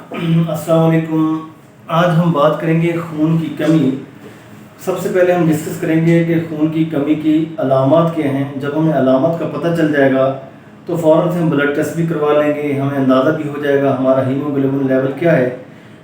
अस्सलाम वालेकुम। आज हम बात करेंगे खून की कमी। सबसे पहले हम डिस्कस करेंगे कि खून की कमी की अलामत क्या हैं। जब हमें अलामत का पता चल जाएगा तो फ़ौरन से हम ब्लड टेस्ट भी करवा लेंगे, हमें अंदाज़ा भी हो जाएगा हमारा हीमोग्लोबिन लेवल क्या है।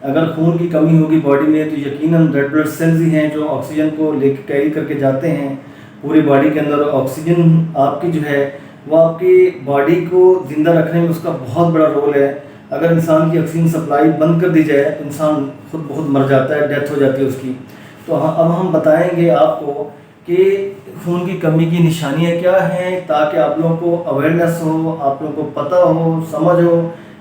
अगर खून की कमी होगी बॉडी में तो यकीनन रेड ब्लड सेल्स ही हैं जो ऑक्सीजन को लेकर कैरी करके जाते हैं पूरी बॉडी के अंदर। ऑक्सीजन आपकी जो है वो आपकी बॉडी को ज़िंदा रखने में उसका बहुत बड़ा रोल है। अगर इंसान की ऑक्सीजन सप्लाई बंद कर दी जाए तो इंसान खुद बहुत मर जाता है, डेथ हो जाती है उसकी। तो अब हम बताएंगे आपको कि खून की कमी की निशानियां क्या हैं, ताकि आप लोगों को अवेयरनेस हो, आप लोगों को पता हो, समझ हो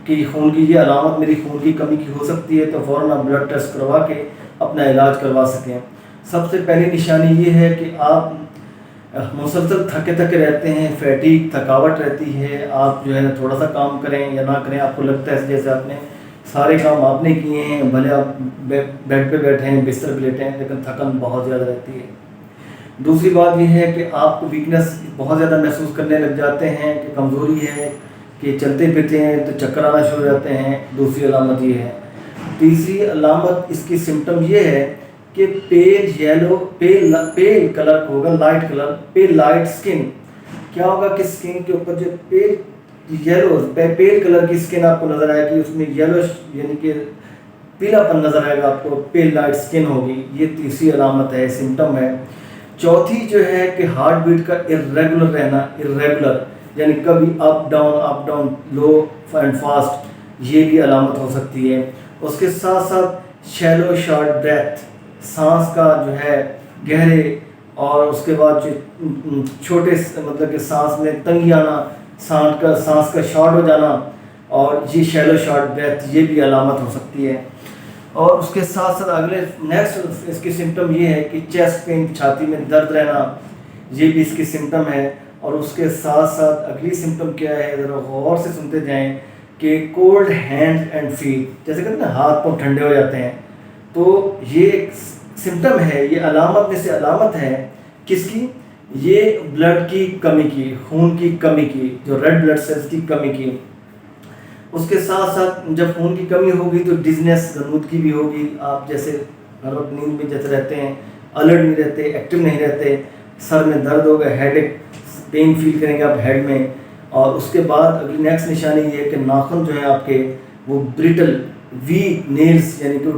कि खून की ये अलामत मेरी खून की कमी की हो सकती है, तो फ़ौरन आप ब्लड टेस्ट करवा के अपना इलाज करवा सकें। सबसे पहली निशानी ये है कि आप मुसलसल थके थके रहते हैं, फैटीग थकावट रहती है। आप जो है थोड़ा सा काम करें या ना करें, आपको लगता है जैसे आपने सारे काम आपने किए हैं, भले आप बेड पे बैठे हैं, बिस्तर पे लेटे हैं, लेकिन थकन बहुत ज़्यादा रहती है। दूसरी बात यह है कि आपको वीकनेस बहुत ज़्यादा महसूस करने लग जाते हैं, कि कमज़ोरी है, कि चलते फिरते हैं तो चक्कर आना शुरू हो जाते हैं। दूसरी अलामत ये है। तीसरी अलामत इसकी सिम्टम ये है कि पेल येलो पेल कलर होगा, लाइट कलर, पेल लाइट स्किन। क्या होगा कि स्किन के ऊपर जो पेल येलो पेल कलर की स्किन आपको नज़र आएगी, उसमें येलो यानी कि पीलापन नज़र आएगा आपको, पेल लाइट स्किन होगी। ये तीसरी अलामत है, सिम्टम है। चौथी जो है कि हार्ट बीट का इरेगुलर रहना, इरेगुलर यानी कभी up down, low and fast, ये भी अलामत हो सकती है। उसके साथ साथ शैलो शॉर्ट ब्रेथ, सांस का जो है गहरे, और उसके बाद जो छोटे मतलब कि सांस में तंगी आना, सांस का शॉर्ट हो जाना, और ये शैलो शॉर्ट ब्रेथ, ये भी अलामत हो सकती है। और उसके साथ साथ अगले नेक्स्ट इसकी सिम्टम ये है कि चेस्ट पेन, छाती में दर्द रहना, ये भी इसकी सिम्टम है। और उसके साथ साथ अगली सिम्टम क्या है, ज़रा गौर से सुनते जाएं, कि कोल्ड हैंड एंड फीट, जैसे कहते हैं ना हाथ पाँव ठंडे हो जाते हैं, तो ये एक सिम्टम है, ये अलामत में से अलामत है किसकी, ये ब्लड की कमी की, खून की कमी की, जो रेड ब्लड सेल्स की कमी की। उसके साथ साथ जब खून की कमी होगी तो डिजनेस, गनूदगी भी होगी। आप जैसे हर वक्त नींद में जैसे रहते हैं, अलर्ट नहीं रहते, एक्टिव नहीं रहते, सर में दर्द होगा, हेडेक, पेन फील करेंगे आप हेड में। और उसके बाद अगली नेक्स्ट निशानी ये है कि नाखून जो है आपके वो ब्रिटल वीक नेल्स, यानी कि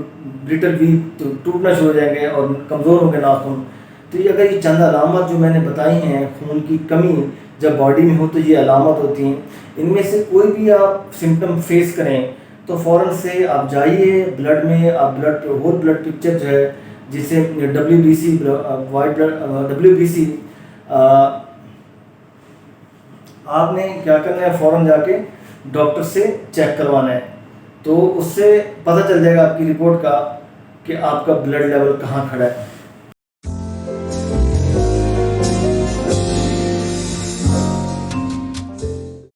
ब्रिटल वीक तो टूटना शुरू हो जाएंगे और कमज़ोर होंगे नाखून। तो ये अगर ये चंद अलामत जो मैंने बताई हैं खून की कमी जब बॉडी में हो तो ये अलामत होती हैं। इनमें से कोई भी आप सिम्टम फेस करें तो फ़ौरन से आप जाइए ब्लड में, आप होल ब्लड पिक्चर जो है जिसे WBC वाइट ब्लड WBC, आपने क्या करना है, फ़ौरन जाके डॉक्टर से चेक करवाना है। तो उससे पता चल जाएगा आपकी रिपोर्ट का कि आपका ब्लड लेवल कहाँ खड़ा है।